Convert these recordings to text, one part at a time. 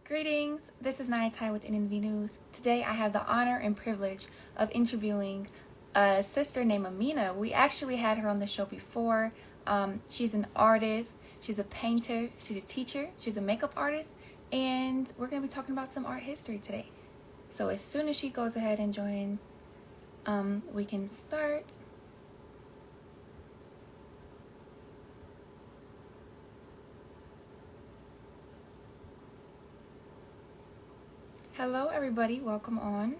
Greetings, this is Naya Tai with NNV News. Today I have the honor and privilege of interviewing a sister named Amina. We actually had her on the show before. She's an artist, she's a painter, she's a teacher, she's a makeup artist, and we're going to be talking about some art history today. So as soon as she goes ahead and joins, we can start. Hello everybody, welcome on.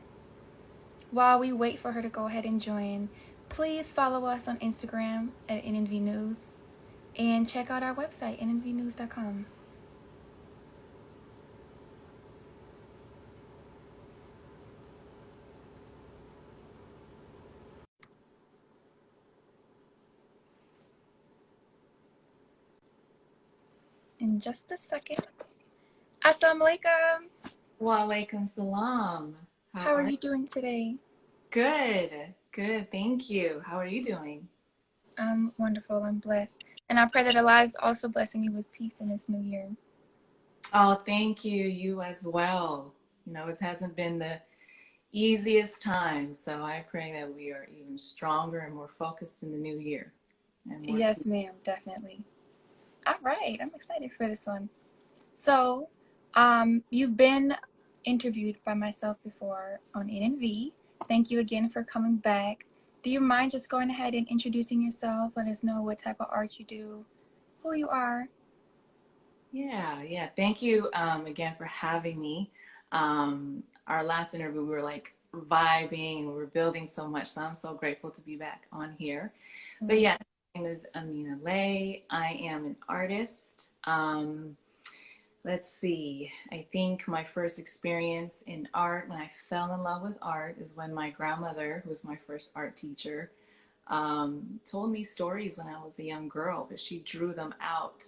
While we wait for her to go ahead and join, please follow us on Instagram at NNV News and check out our website, nnvnews.com. In just a second. Assalamu alaikum. Walaikum salam. How are you doing today? Good, good. Thank you. How are you doing? I'm wonderful. I'm blessed. And I pray that Allah is also blessing you with peace in this new year. Oh, thank you. You as well. It hasn't been the easiest time, so I pray that we are even stronger and more focused in the new year and more Yes, peace. ma'am, definitely. All right. I'm excited for this one. So, you've been interviewed by myself before on NNV. Thank you again for coming back. Do you mind just going ahead and introducing yourself? Let us know what type of art you do, who you are. Yeah. Thank you again for having me. Our last interview, we were like vibing and we were building so much, so I'm so grateful to be back on here. But Yes. yes, my name is Amina Lei. I am an artist. Let's see. I think my first experience in art, when I fell in love with art, is when my grandmother, who was my first art teacher, told me stories when I was a young girl, but she drew them out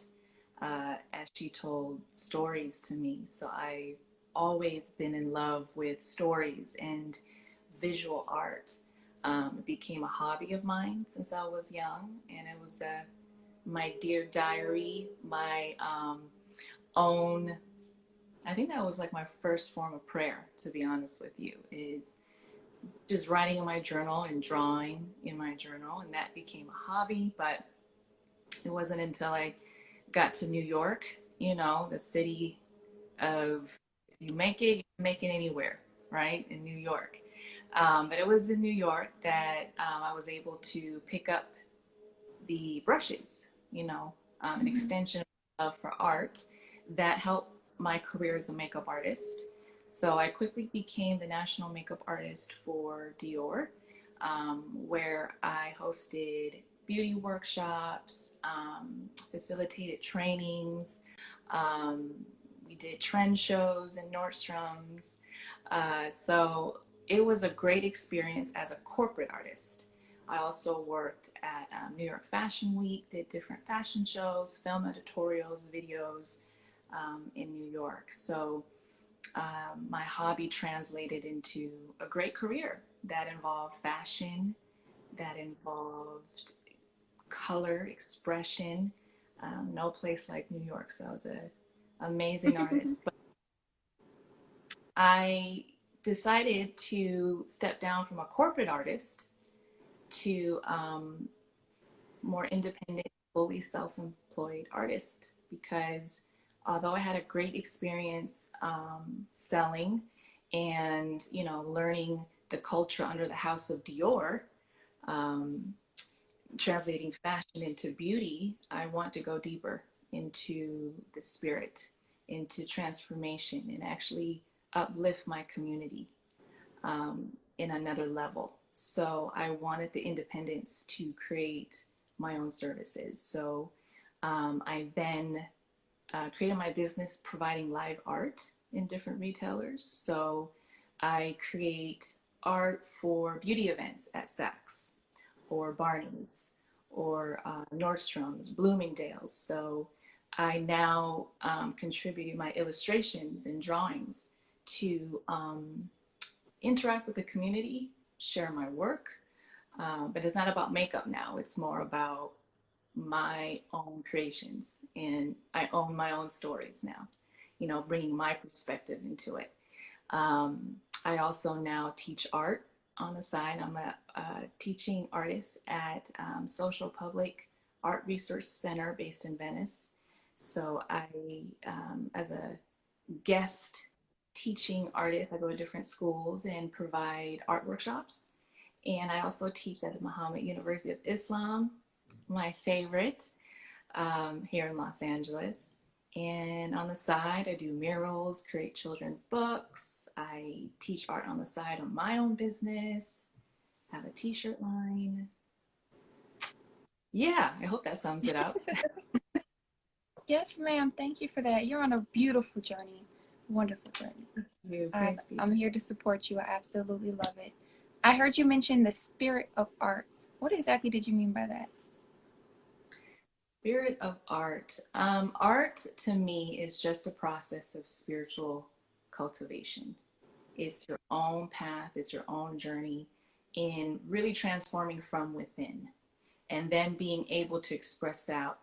as she told stories to me. So I've always been in love with stories and visual art. It became a hobby of mine since I was young, and it was my dear diary, my own. I think that was like my first form of prayer, to be honest with you, is just writing in my journal and drawing in my journal. And that became a hobby. But it wasn't until I got to New York, the city of if you make it, you can make it anywhere, right? In New York. But it was in New York that I was able to pick up the brushes, an Mhm. extension of love for art that helped my career as a makeup artist. So I quickly became the national makeup artist for Dior, where I hosted beauty workshops, facilitated trainings. Um, we did trend shows in Nordstrom's. So it was a great experience as a corporate artist. I also worked at New York Fashion Week, did different fashion shows, film editorials, videos in New York. So my hobby translated into a great career that involved fashion, that involved color expression. No place like New York. So I was an amazing artist. But I decided to step down from a corporate artist to more independent, fully self-employed artist because although I had a great experience selling and learning the culture under the house of Dior, um, translating fashion into beauty, I want to go deeper into the spirit, into transformation, and actually uplift my community in another level. So I wanted the independence to create my own services. So I then created my business providing live art in different retailers. So I create art for beauty events at Saks or Barney's or Nordstrom's, Bloomingdale's. So I now contribute my illustrations and drawings to interact with the community, share my work. But it's not about makeup now. It's more about my own creations, and I own my own stories now. bringing my perspective into it. I also now teach art on the side. I'm a teaching artist at Social Public Art Research Center based in Venice. So as a guest teaching artist, I go to different schools and provide art workshops. And I also teach at the Muhammad University of Islam, my favorite, here in Los Angeles. And on the side, I do murals, create children's books. I teach art on the side on my own business, have a t-shirt line. Yeah, I hope that sums it up. Yes, ma'am. Thank you for that. You're on a beautiful journey. Wonderful journey. Thank you. Praise be. I'm here to support you. I absolutely love it. I heard you mention the spirit of art. What exactly did you mean by that? Spirit of art. Art to me is just a process of spiritual cultivation. It's your own path, it's your own journey in really transforming from within and then being able to express that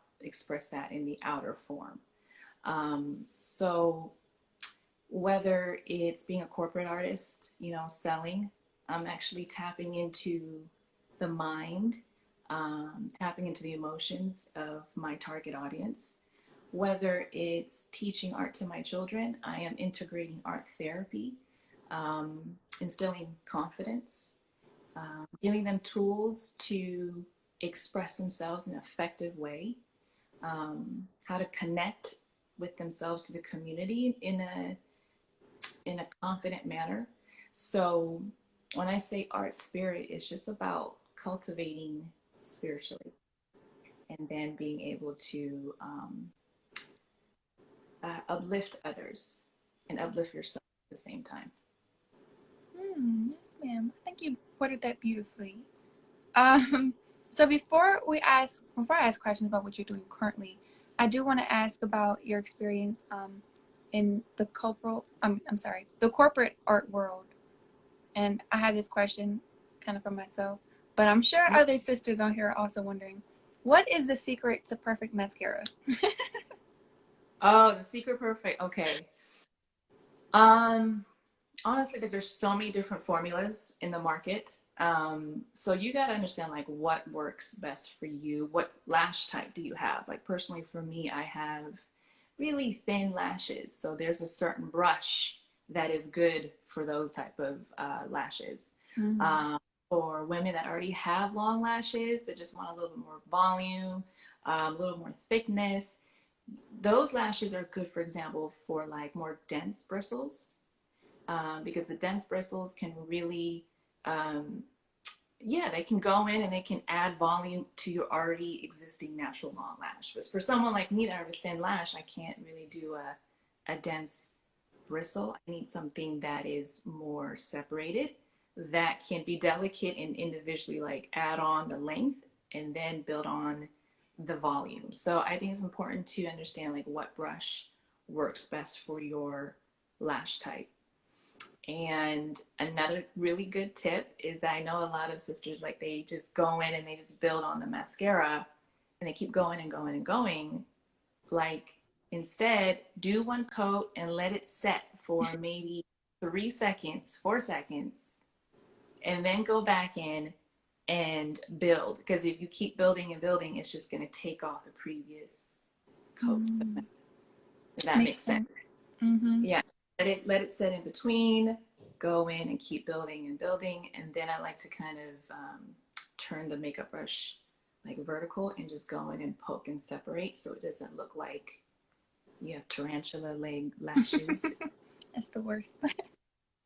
in the outer form. So whether it's being a corporate artist, selling, I'm actually tapping into the mind, tapping into the emotions of my target audience. Whether it's teaching art to my children, I am integrating art therapy, instilling confidence, giving them tools to express themselves in an effective way, how to connect with themselves to the community in a confident manner. So when I say art spirit, it's just about cultivating spiritually and then being able to uplift others and uplift yourself at the same time. Yes, ma'am. I think you put that beautifully. So before I ask questions about what you're doing currently, I do want to ask about your experience in the the corporate art world. And I have this question kind of for myself, but I'm sure other sisters on here are also wondering, what is the secret to perfect mascara? Oh, the secret perfect. Okay. Honestly, there's so many different formulas in the market. So you got to understand like what works best for you. What lash type do you have? Like personally for me, I have really thin lashes. So there's a certain brush that is good for those type of lashes. Mm-hmm. For women that already have long lashes but just want a little bit more volume, a little more thickness, those lashes are good, for example, for like more dense bristles, because the dense bristles can really, they can go in and they can add volume to your already existing natural long lash. But for someone like me that have a thin lash, I can't really do a dense bristle. I need something that is more separated, that can be delicate and individually like add on the length and then build on the volume. So I think it's important to understand like what brush works best for your lash type. And another really good tip is that I know a lot of sisters like they just go in and they just build on the mascara and they keep going and going and going. Like instead, do one coat and let it set for maybe 3 seconds, 4 seconds, and then go back in and build. Because if you keep building and building, it's just going to take off the previous coat. If that makes sense. Mm-hmm. Yeah. Let it set in between, go in and keep building and building. And then I like to kind of turn the makeup brush like vertical and just go in and poke and separate so it doesn't look like you have tarantula leg lashes. That's the worst.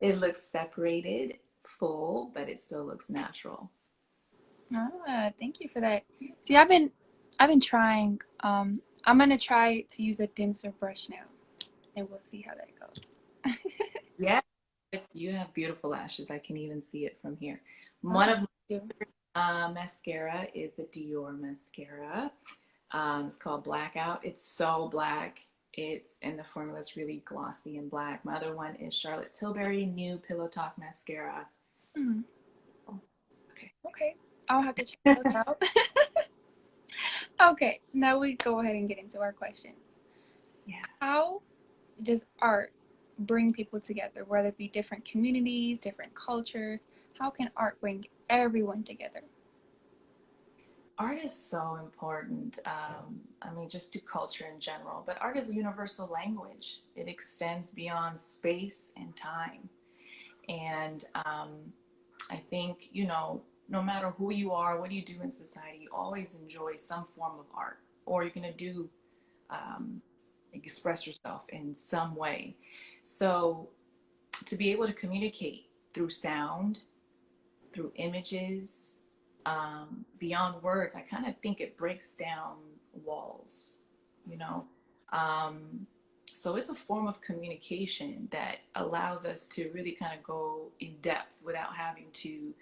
It looks separated, full, but it still looks natural. Thank you for that. See, I've been trying. I'm gonna try to use a denser brush now, and we'll see how that goes. Yeah, you have beautiful lashes. I can even see it from here. One of my mascara is the Dior mascara. It's called Blackout. It's so black. And the formula is really glossy and black. My other one is Charlotte Tilbury New Pillow Talk Mascara. Hmm. Okay. I'll have to check those out. Okay, now we go ahead and get into our questions. Yeah. How does art bring people together, whether it be different communities, different cultures? How can art bring everyone together? Art is so important. I mean, just to culture in general, but art is a universal language. It extends beyond space and time. And I think, no matter who you are, what you do in society, you always enjoy some form of art, or you're going to do um, express yourself in some way. So to be able to communicate through sound, through images, beyond words, I kind of think it breaks down walls, you know. Um, so it's a form of communication that allows us to really kind of go in depth without having to,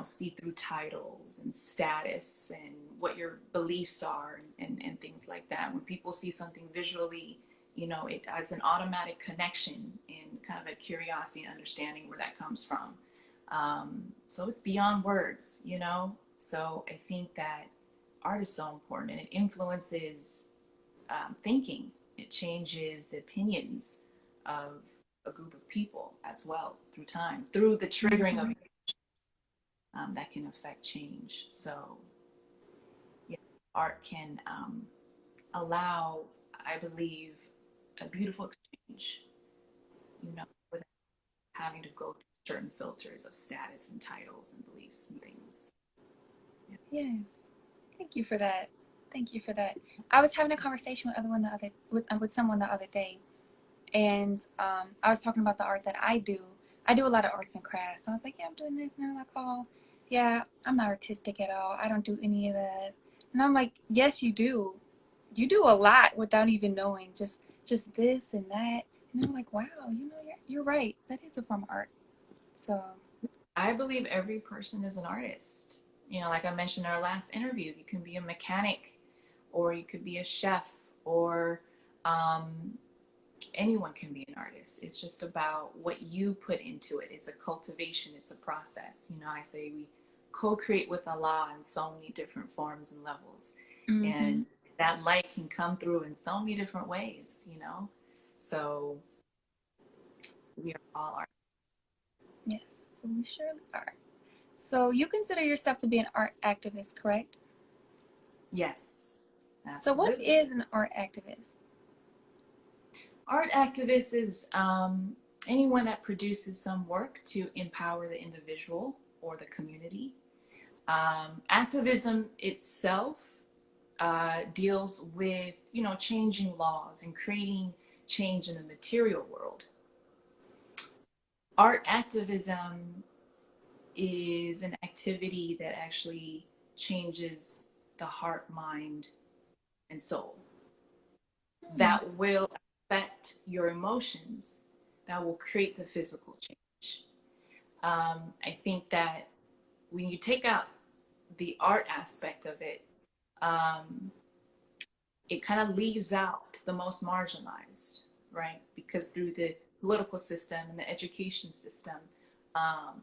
see through titles and status and what your beliefs are and things like that. When people see something visually, it has an automatic connection and kind of a curiosity and understanding where that comes from. So it's beyond words. So I think that art is so important and it influences thinking. It changes the opinions of a group of people as well through time, through the triggering of Mm-hmm. that can affect change. So, yeah, art can allow, I believe, a beautiful exchange, without having to go through certain filters of status and titles and beliefs and things. Yeah. Yes. Thank you for that. Thank you for that. I was having a conversation with someone the other day, and I was talking about the art that I do. I do a lot of arts and crafts. So I was like, yeah, I'm doing this, and they're like, oh, yeah, I'm not artistic at all. I don't do any of that. And I'm like, yes, you do. You do a lot without even knowing. Just this and that. And they're like, wow, you're right. That is a form of art. So I believe every person is an artist. Like I mentioned in our last interview, you can be a mechanic or you could be a chef or um, anyone can be an artist. It's just about what you put into it. It's a cultivation, it's a process. I say we co-create with Allah in so many different forms and levels. mm-hmm. And that light can come through in so many different ways. So we are all artists. Yes, so we surely are. So you consider yourself to be an art activist, correct? Yes, So what absolutely. is an art activist? Art activist is anyone that produces some work to empower the individual or the community. Activism itself deals with changing laws and creating change in the material world. Art activism is an activity that actually changes the heart, mind, and soul. Hmm. That will affect your emotions. That will create the physical change. I think that when you take out the art aspect of it, um, it kind of leaves out the most marginalized, right? Because through the political system and the education system,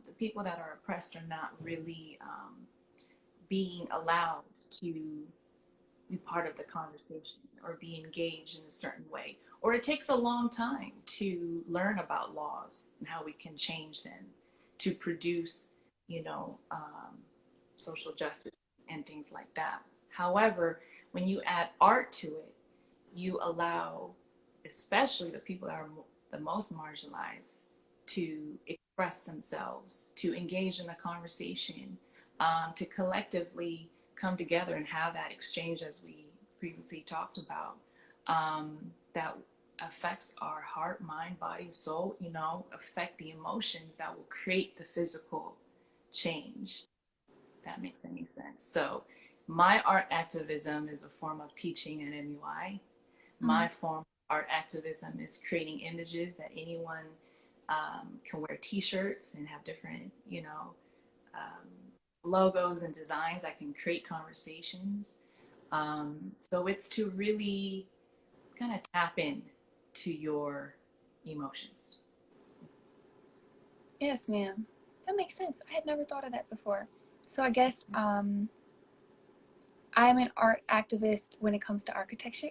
the people that are oppressed are not really being allowed to be part of the conversation or be engaged in a certain way. Or it takes a long time to learn about laws and how we can change them to produce, social justice and things like that. However, when you add art to it, you allow, especially the people that are the most marginalized, to express themselves, to engage in the conversation, to collectively come together and have that exchange as we previously talked about, that affects our heart, mind, body, soul, affect the emotions that will create the physical change. If that makes any sense. So my art activism is a form of teaching at MUI. Mm. My form of art activism is creating images that anyone can wear t-shirts and have different, um, logos and designs that can create conversations. So it's to really kind of tap in to your emotions. Yes, ma'am. That makes sense. I had never thought of that before. So I guess I'm an art activist when it comes to architecture.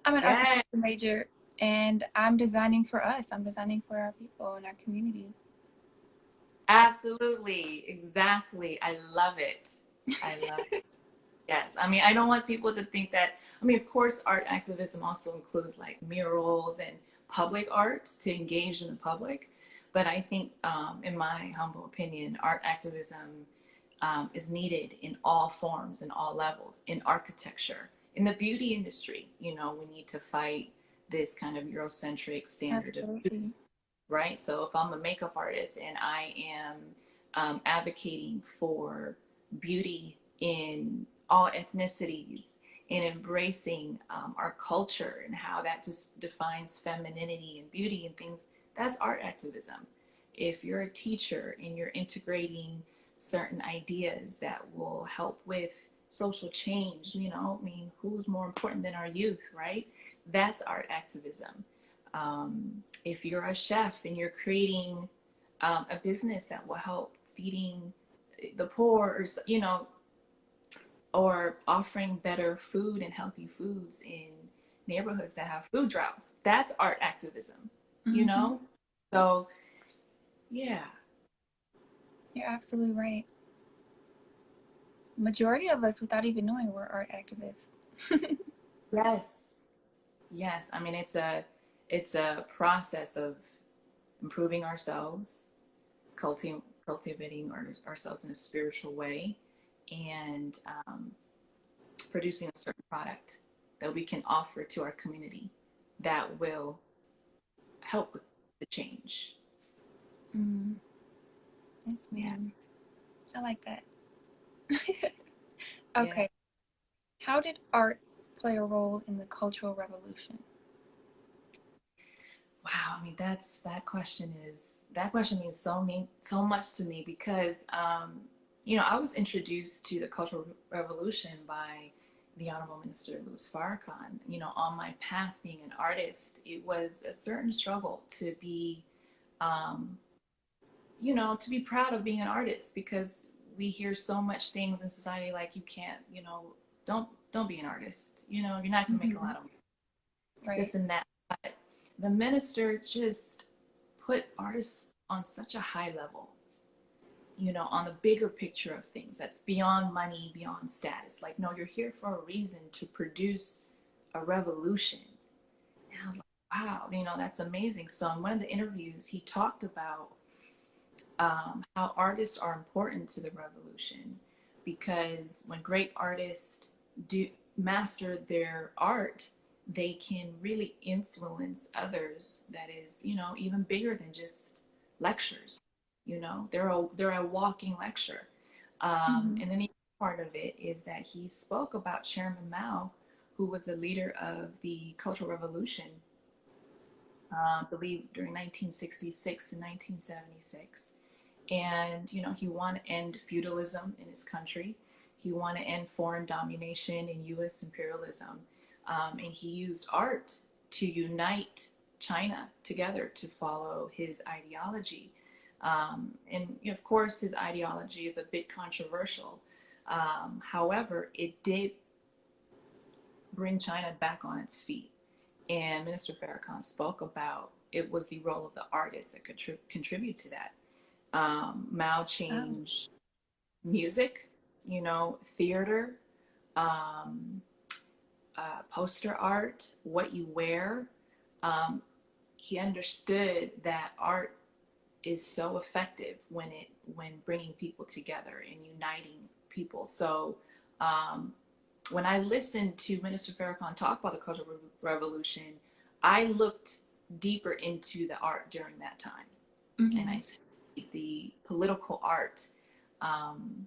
I'm an Yeah. architecture major. And I'm designing for us. I'm designing for our people and our community. So, Absolutely. Exactly. I love it. I love it. Yes. I mean, I don't want people to think that, I mean, of course, art activism also includes like murals and public art to engage in the public. But I think, in my humble opinion, art activism is needed in all forms and all levels, in architecture, in the beauty industry. You know, we need to fight this kind of Eurocentric standard of beauty, absolutely. right? So if I'm a makeup artist and I am advocating for beauty in all ethnicities and embracing our culture and how that just defines femininity and beauty and things, that's art activism. If you're a teacher and you're integrating certain ideas that will help with social change, you know, I mean, who's more important than our youth, right? That's art activism. If you're a chef and you're creating a business that will help feeding the poor, or you know, or offering better food and healthy foods in neighborhoods that have food droughts, that's art activism, you Mm-hmm. know. So yeah. You're absolutely right. Majority of us, without even knowing, we're art activists. Yes. Yes. I mean, it's a process of improving ourselves, cultivating ourselves in a spiritual way, and producing a certain product that we can offer to our community that will help with the change. Mm. Yes, Yeah. ma'am. I like that. Yeah. Okay. How did art play a role in the Cultural Revolution? Wow. I mean, that question means so much to me because you know, I was introduced to the Cultural Revolution by the Honorable Minister Louis Farrakhan. You know, on my path being an artist, it was a certain struggle to be um, you know, to be proud of being an artist, because we hear so much things in society like you can't, you know, don't be an artist. You know, you're not gonna make a Mm-hmm. lot of money, Right. this and that. But the minister just put artists on such a high level, you know, on the bigger picture of things that's beyond money, beyond status. Like, no, you're here for a reason, to produce a revolution. And I was like, wow, you know, that's amazing. So in one of the interviews, he talked about how artists are important to the revolution, because when great artists do master their art, they can really influence others. That is, you know, even bigger than just lectures. You know, they're a walking lecture. Mm-hmm. And then the part of it is that he spoke about Chairman Mao, who was the leader of the Cultural Revolution, I believe during 1966 and 1976. And you know, he wanted to end feudalism in his country. He wanted to end foreign domination and U.S. imperialism, and he used art to unite China together to follow his ideology. And you know, of course, his ideology is a bit controversial. However, it did bring China back on its feet. And Minister Farrakhan spoke about it was the role of the artist that could contribute to that. Mao Wow. changed music, you know, theater, um, poster art, what you wear. Um, he understood that art is so effective when bringing people together and uniting people. So um, when I listened to Minister Farrakhan talk about the Cultural Revolution, I looked deeper into the art during that time, and I Mm-hmm. see the political art,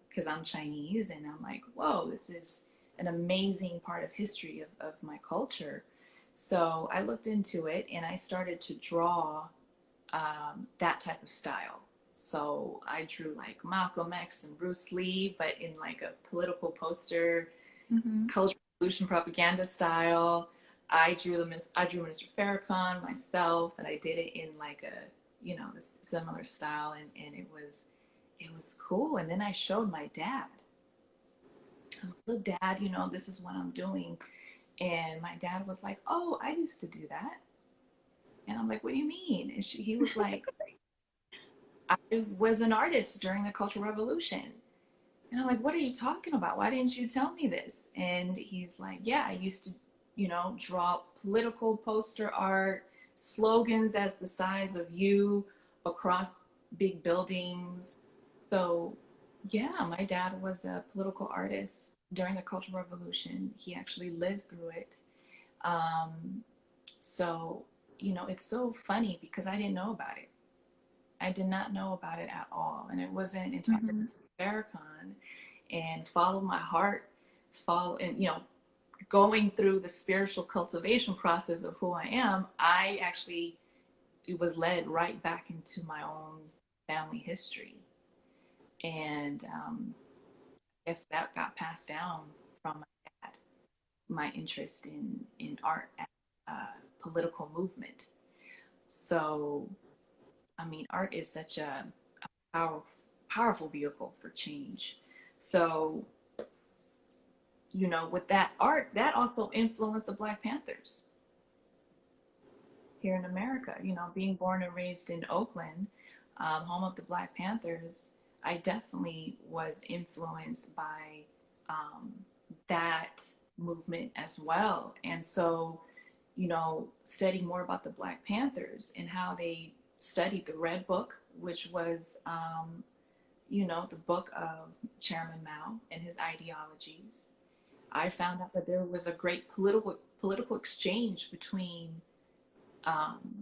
because I'm Chinese, and I'm like, whoa, this is an amazing part of history of my culture. So I looked into it and I started to draw that type of style. So I drew like Malcolm X and Bruce Lee, but in like a political poster, Mm-hmm. cultural revolution propaganda style. I drew Mr. Farrakhan myself, and I did it in like a, you know, this similar style, and it was cool. And then I showed my dad. Look, Dad, you know, this is what I'm doing. And my dad was like, "Oh, I used to do that." And I'm like, what do you mean? And he was like, I was an artist during the Cultural Revolution. And I'm like, what are you talking about? Why didn't you tell me this? And he's like, yeah, I used to, draw political poster art, slogans as the size of you across big buildings. So, yeah, my dad was a political artist during the Cultural Revolution. He actually lived through it. Um, so, it's so funny because I didn't know about it. I did not know about it at all. And it wasn't until Mm-hmm. I Farrakhan and follow my heart, follow, and, going through the spiritual cultivation process of who I am, I actually was led right back into my own family history. And I guess that got passed down from my dad, my interest in art as a political movement. So, I mean, art is such a powerful vehicle for change. So, with that art, that also influenced the Black Panthers here in America. Being born and raised in Oakland, home of the Black Panthers, I definitely was influenced by um, that movement as well. And so, studying more about the Black Panthers and how they studied the Red Book, which was, the book of Chairman Mao and his ideologies. I found out that there was a great political exchange between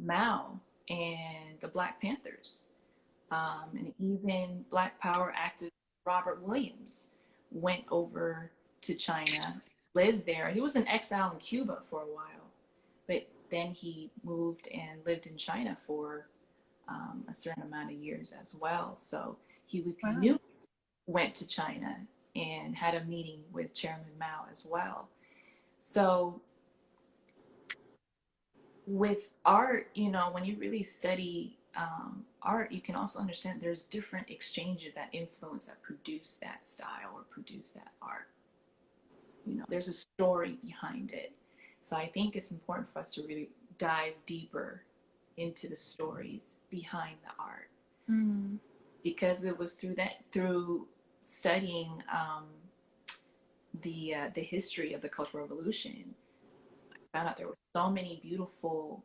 Mao and the Black Panthers. And even Black Power activist Robert Williams went over to China, lived there. He was in exile in Cuba for a while, but then he moved and lived in China for a certain amount of years as well. So he Wow. knew went to China and had a meeting with Chairman Mao as well. So with art, when you really study art, you can also understand there's different exchanges that influence, that produce that style or produce that art. There's a story behind it. So I think it's important for us to really dive deeper into the stories behind the art, Mm. because it was through studying the history of the Cultural Revolution, I found out there were so many beautiful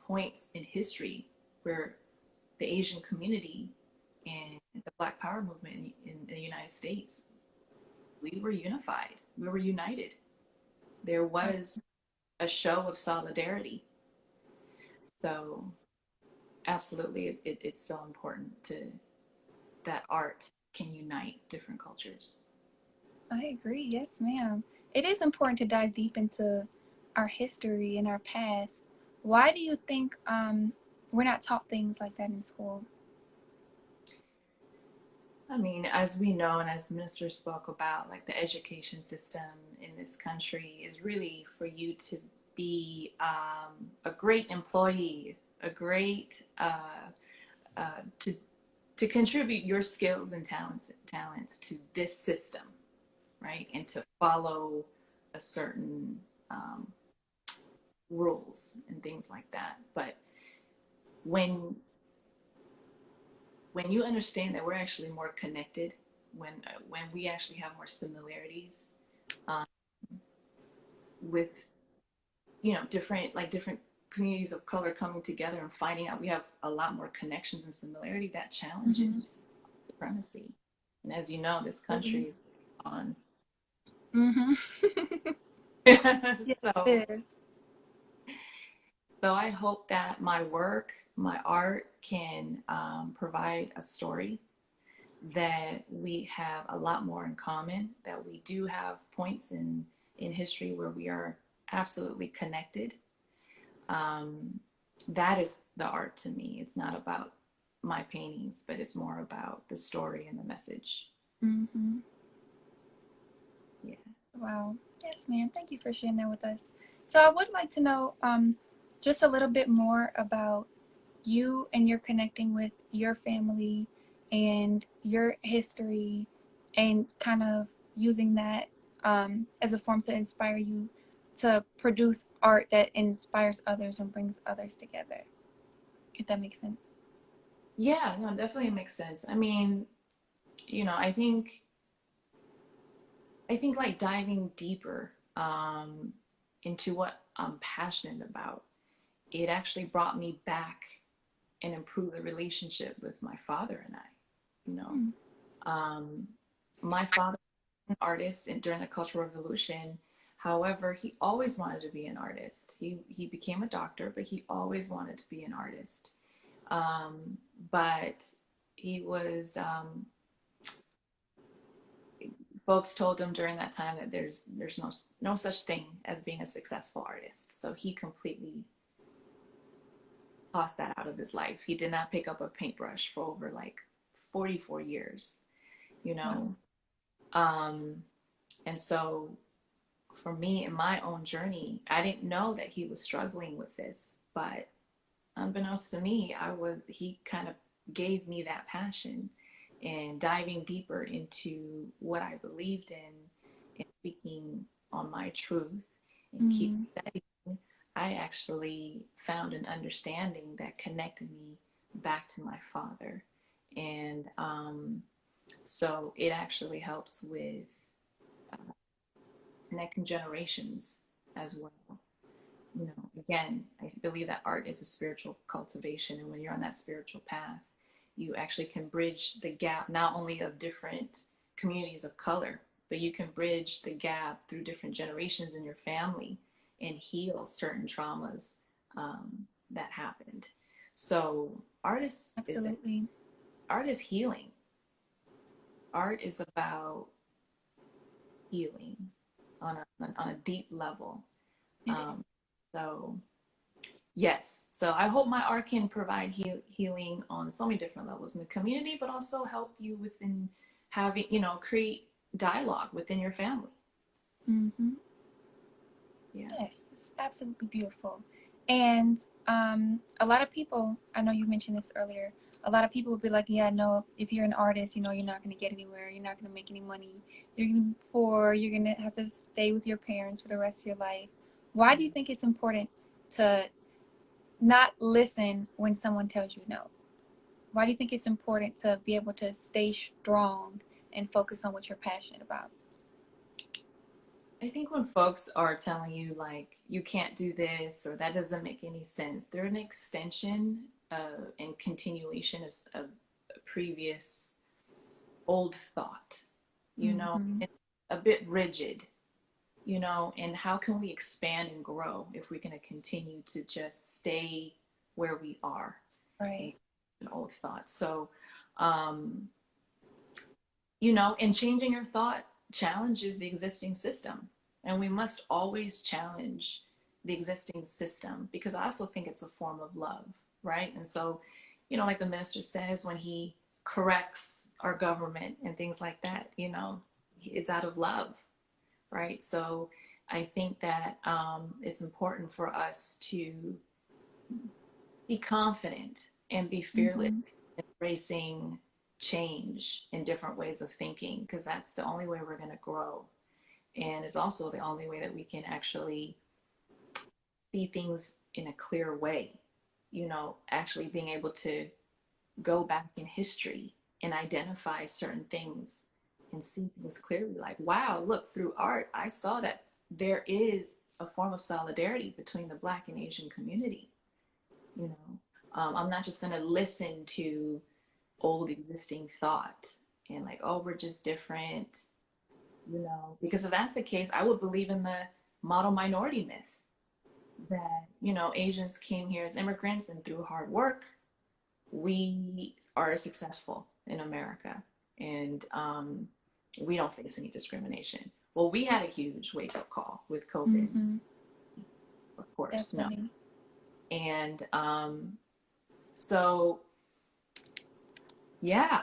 points in history where the Asian community and the Black Power movement in the United States, we were unified. We were united. There was a show of solidarity. So, absolutely, it's so important that art can unite different cultures. I agree. Yes, ma'am. It is important to dive deep into our history and our past. Why do you think we're not taught things like that in school? I mean, as we know, and as the minister spoke about, like the education system in this country is really for you to be a great employee, a great to contribute your skills and talents to this system, right? And to follow a certain rules and things like that. But when when you understand that we're actually more connected, when we actually have more similarities um, with different communities of color coming together and finding out we have a lot more connections and similarity, that Mm-hmm. challenges supremacy. And as you know, this country Absolutely. is on. Mm-hmm. Yes, so it is. so I hope that my work, my art, can provide a story that we have a lot more in common, that we do have points in history where we are absolutely connected. Um, that is the art to me. It's not about my paintings, but it's more about the story and the message. Mm-hmm. Yeah. Wow. Yes, ma'am. Thank you for sharing that with us. So I would like to know just a little bit more about you and your connecting with your family and your history and kind of using that as a form to inspire you to produce art that inspires others and brings others together, if that makes sense. Yeah, no, definitely makes sense. I mean, I think like diving deeper into what I'm passionate about, it actually brought me back and improved the relationship with my father and I. You know, Hmm. um, my father was an artist during the Cultural Revolution. However, he always wanted to be an artist. He became a doctor, but he always wanted to be an artist. Um, but he was folks told him during that time that there's no such thing as being a successful artist. So he completely tossed that out of his life. He did not pick up a paintbrush for over like 44 years, you Wow. know. Um, and so for me in my own journey, I didn't know that he was struggling with this, but unbeknownst to me, he kind of gave me that passion and diving deeper into what I believed in and speaking on my truth and keep Mm. studying. I actually found an understanding that connected me back to my father. And so it actually helps with uh, connecting generations as well. Again, I believe that art is a spiritual cultivation. And when you're on that spiritual path, you actually can bridge the gap, not only of different communities of color, but you can bridge the gap through different generations in your family and heal certain traumas that happened. So Absolutely. art is healing. Art is about healing on a deep level. It is. Um, so Yes. So I hope my art can provide healing on so many different levels in the community, but also help you within having, create dialogue within your family. Mm-hmm. Yeah. Yes, it's absolutely beautiful. And a lot of people, I know you mentioned this earlier, a lot of people would be like, yeah, no, if you're an artist, you're not going to get anywhere. You're not going to make any money. You're going to be poor. You're going to have to stay with your parents for the rest of your life. Why do you think it's important to not listen when someone tells you no? Why do you think it's important to be able to stay strong and focus on what you're passionate about? I think when folks are telling you like you can't do this or that doesn't make any sense, they're an extension and continuation of previous old thought. Mm-hmm. It's a bit rigid, and how can we expand and grow if we're going to continue to just stay where we are in Right. old thoughts? So, um, and changing your thought challenges the existing system. And we must always challenge the existing system because I also think it's a form of love, right? And so, like the minister says, when he corrects our government and things like that, it's out of love, right? So I think that it's important for us to be confident and be fearless, Mm-hmm. embracing change in different ways of thinking, because that's the only way we're going to grow. And it's also the only way that we can actually see things in a clear way, actually being able to go back in history and identify certain things and see things clearly. Like, wow, look, through art, I saw that there is a form of solidarity between the Black and Asian community. You know, I'm not just going to listen to old existing thought and like, oh, we're just different, because if that's the case, I would believe in the model minority myth that, Asians came here as immigrants and through hard work, we are successful in America and we don't face any discrimination. Well, we had a huge wake up call with COVID, Mm-hmm. of course, no. Definitely. And so, yeah,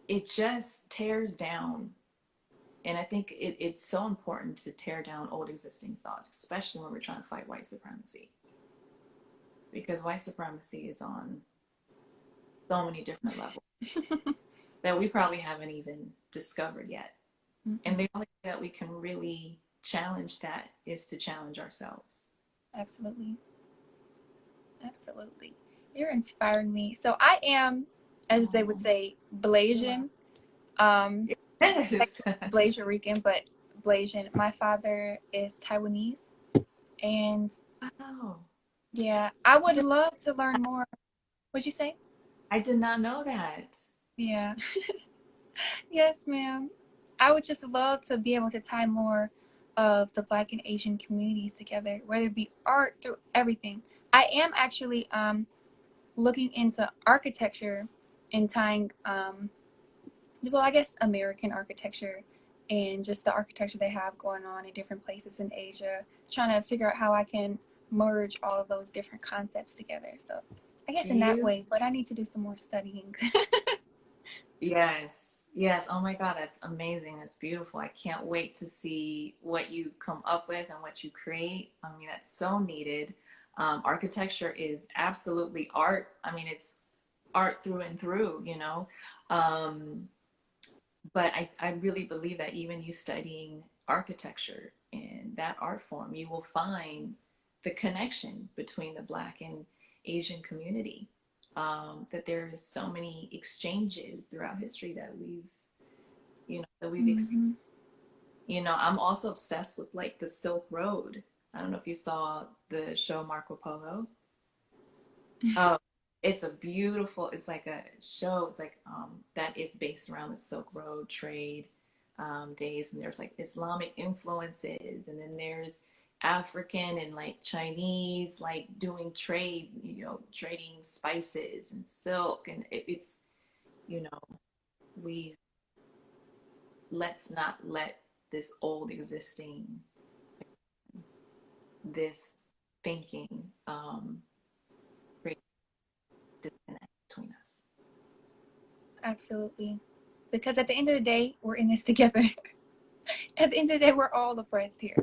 it just tears down. And I think it's so important to tear down old existing thoughts, especially when we're trying to fight white supremacy, because white supremacy is on so many different levels that we probably haven't even discovered yet. And Mm-hmm. the only that we can really challenge that is to challenge ourselves. Absolutely. Absolutely. You're inspiring me. So I am, as they would Oh, say, Blasian. Like yes. Blasian Rican, but Blasian. My father is Taiwanese. And Wow. yeah, I would love to learn more. What'd you say? I did not know that. Yeah. Yes, ma'am. I would just love to be able to tie more of the Black and Asian communities together, whether it be art through everything. I am actually looking into architecture and tying well, I guess American architecture and just the architecture they have going on in different places in Asia, trying to figure out how I can merge all of those different concepts together. So I guess in that You way, but I need to do some more studying. Yes, yes. Oh my God, that's amazing. That's beautiful. I can't wait to see what you come up with and what you create. I mean, that's so needed. Architecture is absolutely art. I mean, it's art through and through, you know. Um, but I really believe that even you studying architecture in that art form, you will find the connection between the Black and Asian community. That there's so many exchanges throughout history that we've experienced. Hmm. You know, I'm also obsessed with like the Silk Road. I don't know if you saw the show Marco Polo. Oh, it's a beautiful, it's like a show, it's like that is based around the Silk Road trade days, and there's like Islamic influences, and then there's African and like Chinese like doing trade, you know, trading spices and silk, and it's, you know, we let's not let this old existing, this thinking create disconnect between us. Absolutely. Because at the end of the day, we're in this together. At the end of the day, we're all oppressed here.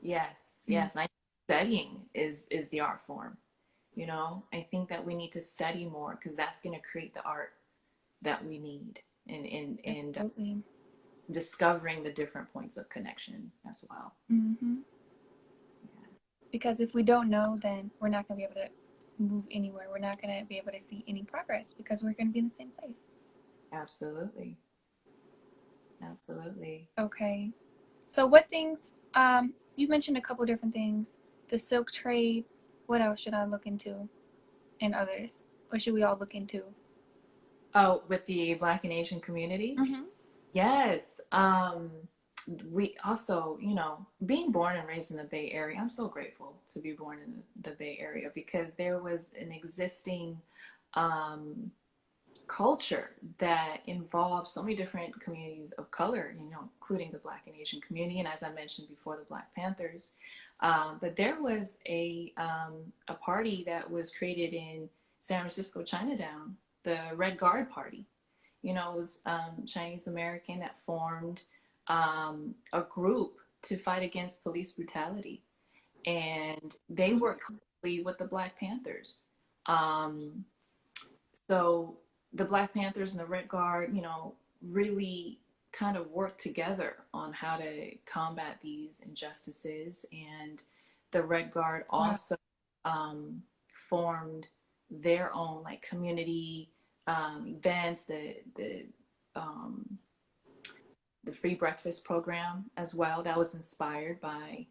Yes, Mm. yes. And I think studying is the art form. You know, I think that we need to study more because that's going to create the art that we need, and Absolutely. discovering the different points of connection as well. Hmm. Yeah, Because if we don't know, then we're not going to be able to move anywhere. We're not going to be able to see any progress because we're going to be in the same place. absolutely, absolutely. Okay. So what things, you mentioned a couple different things. The silk trade. What else should I look into and others? Or should we all look into? Oh, with the Black and Asian community, Mm-hmm. yes. We also, you know, being born and raised in the Bay Area, I'm so grateful to be born in the Bay Area because there was an existing um, culture that involves so many different communities of color, you know, including the Black and Asian community, and as I mentioned before, the Black Panthers. But there was a party that was created in San Francisco Chinatown, the Red Guard Party. You know, it was Chinese American that formed a group to fight against police brutality, and they worked closely with the Black Panthers. Um, so the Black Panthers and the Red Guard, you know, really kind of worked together on how to combat these injustices. And the Red Guard Wow. also formed their own like community events, um, the free breakfast program as well. That was inspired by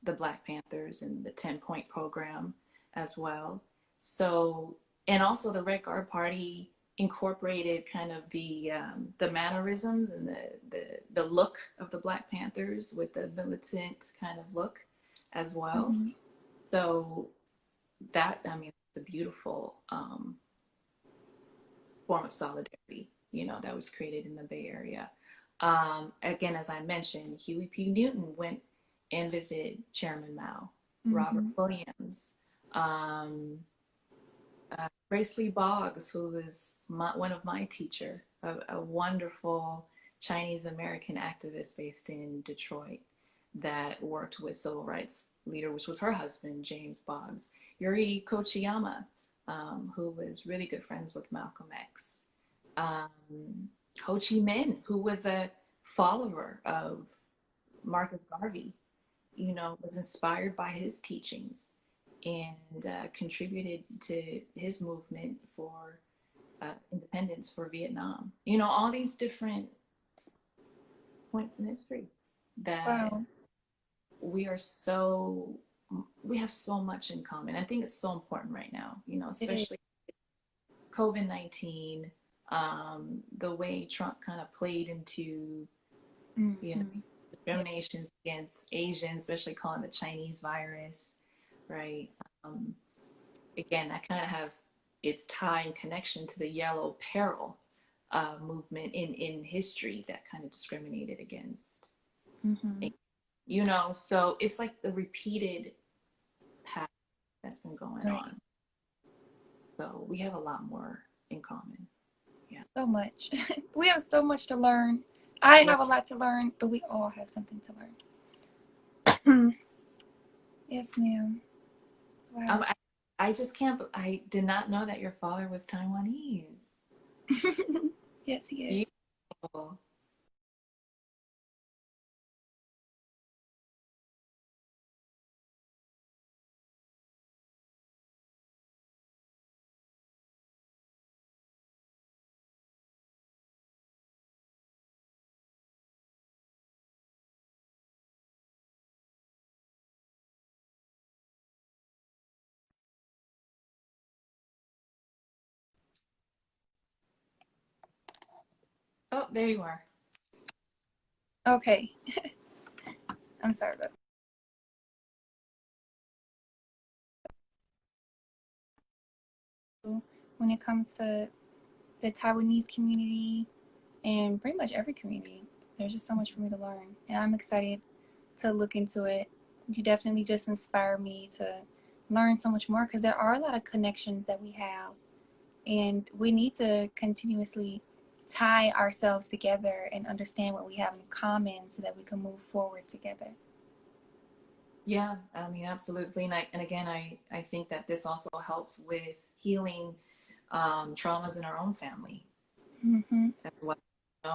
the Black Panthers and the 10-point program as well. So, and also the Red Guard Party incorporated kind of the mannerisms and the look of the Black Panthers with the militant kind of look as well. Mm-hmm. So that, I mean, it's a beautiful form of solidarity, you know, that was created in the Bay Area. Again, as I mentioned, Huey P. Newton went and visited Chairman Mao, Robert Mm-hmm. Williams, um, Grace Lee Boggs, who was one of my teacher, a wonderful Chinese American activist based in Detroit that worked with civil rights leader, which was her husband, James Boggs. Yuri Kochiyama, who was really good friends with Malcolm X. Um, Ho Chi Minh, who was a follower of Marcus Garvey, you know, was inspired by his teachings and contributed to his movement for independence for Vietnam. You know, all these different points in history that Wow. we are so we have so much in common. I think it's so important right now, you know, It is. especially COVID-19, the way Trump kind of played into, you know, Mm-hmm. Yeah. discriminations against Asians, especially calling the Chinese virus, right? Um, Again, that kind of has its tie and connection to the Yellow Peril movement in history that kind of discriminated against, Mm-hmm. you know, so it's like the repeated path that's been going Right. on. So we have a lot more in common. Yeah. So much. We have so much to learn. I Right. have a lot to learn, but we all have something to learn. Yes, ma'am. Um, Wow. I, I just can't, I did not know that your father was Taiwanese. Yes, he is. Beautiful. Oh, there you are. Okay. I'm sorry about that. When it comes to the Taiwanese community and pretty much every community, there's just so much for me to learn. And I'm excited to look into it. You definitely just inspire me to learn so much more because there are a lot of connections that we have, and we need to continuously tie ourselves together and understand what we have in common so that we can move forward together. Yeah, I mean, absolutely. And again, I think that this also helps with healing traumas in our own family Mm-hmm. as well. You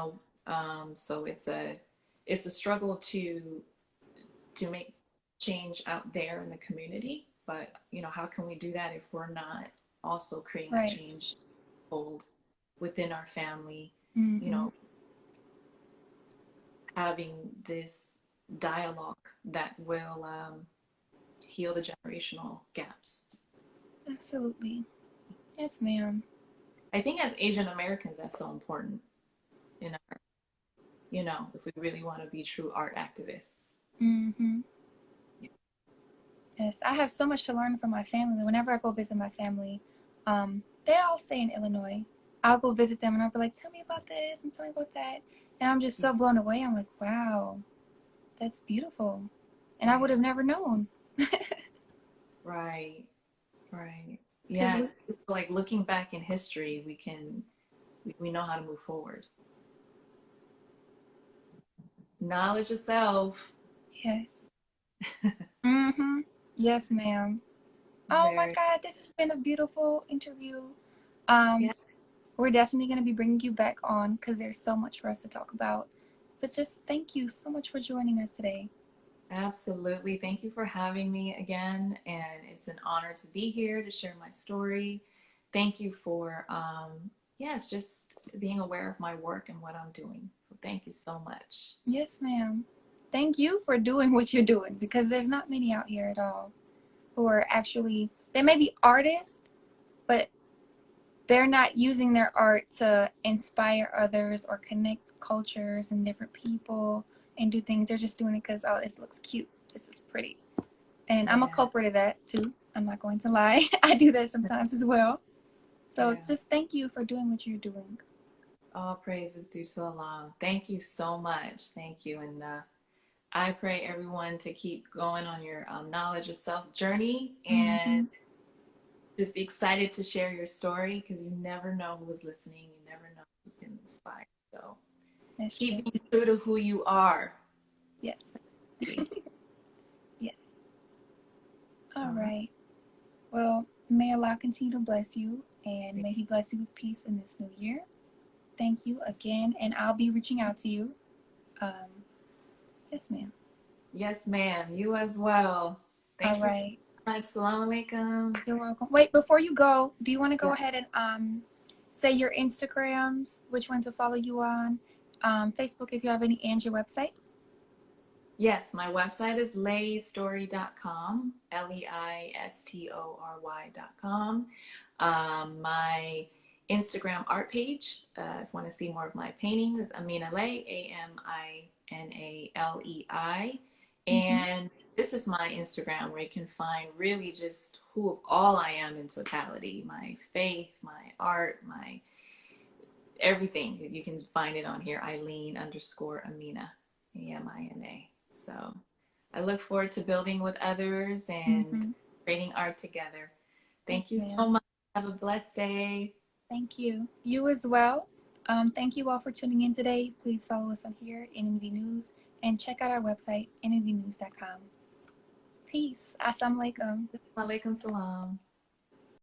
know? So it's a struggle to make change out there in the community. But you know, how can we do that if we're not also creating that Right. change hold within our family? You Mm-hmm. know, having this dialogue that will heal the generational gaps. Absolutely. Yes, ma'am. I think as Asian Americans, that's so important in our, you know, if we really want to be true art activists. Mm-hmm. Yes, I have so much to learn from my family. Whenever I go visit my family, they all stay in Illinois. I'll go visit them and I'll be like, tell me about this and tell me about that. And I'm just so blown away. I'm like, wow, that's beautiful. And I would Yeah, have never known. right, right. Because Yeah, it's like looking back in history, we know how to move forward. Knowledge yourself. yes. Mm-hmm. Yes, ma'am. Oh my Very, God, this has been a beautiful interview. yeah, Um, we're definitely going to be bringing you back on because there's so much for us to talk about. But just thank you so much for joining us today. absolutely. Thank you for having me again. And it's an honor to be here to share my story. Thank you for, yes, just being aware of my work and what I'm doing. So thank you so much. Yes, ma'am. Thank you for doing what you're doing because there's not many out here at all who are actually, they may be artists, but they're not using their art to inspire others or connect cultures and different people and do things. They're just doing it because, oh, this looks cute. This is pretty. And I'm a Yeah, culprit of that too. I'm not going to lie. I do that sometimes as well. So yeah. just thank you for doing what you're doing. All praise is due to Allah. Thank you so much. Thank you. And I pray everyone to keep going on your knowledge of self journey and Mm-hmm. just be excited to share your story because you never know who's listening. You never know who's going to inspire. So That's keep true. being true to who you are. Yes. All Yes. All right. right. Well, may Allah continue to bless you and may He bless you with peace in this new year. Thank you again, and I'll be reaching out to you. Um, yes, ma'am. Yes, ma'am. You as well. All Thank you so right. much. Salam alaikum. You're welcome. Wait, before you go, do you want to go Yeah. ahead and say your Instagrams, which one to follow you on, Facebook if you have any, and your website? Yes, my website is leistory.com, leistory.com. My Instagram art page, if you want to see more of my paintings, is Amina Lei, Aminalei. Mm-hmm. And this is my Instagram where you can find really just who of all I am in totality, my faith, my art, my everything. You can find it on here, Eileen_Amina, Amina. So I look forward to building with others and Mm-hmm. creating art together. Yes, Thank you so ma'am. much. Have a blessed day. Thank you. You as well. Thank you all for tuning in today. Please follow us on here, NNV News, and check out our website, nnvnews.com. Peace. Assalamu alaikum. Walaikum salam.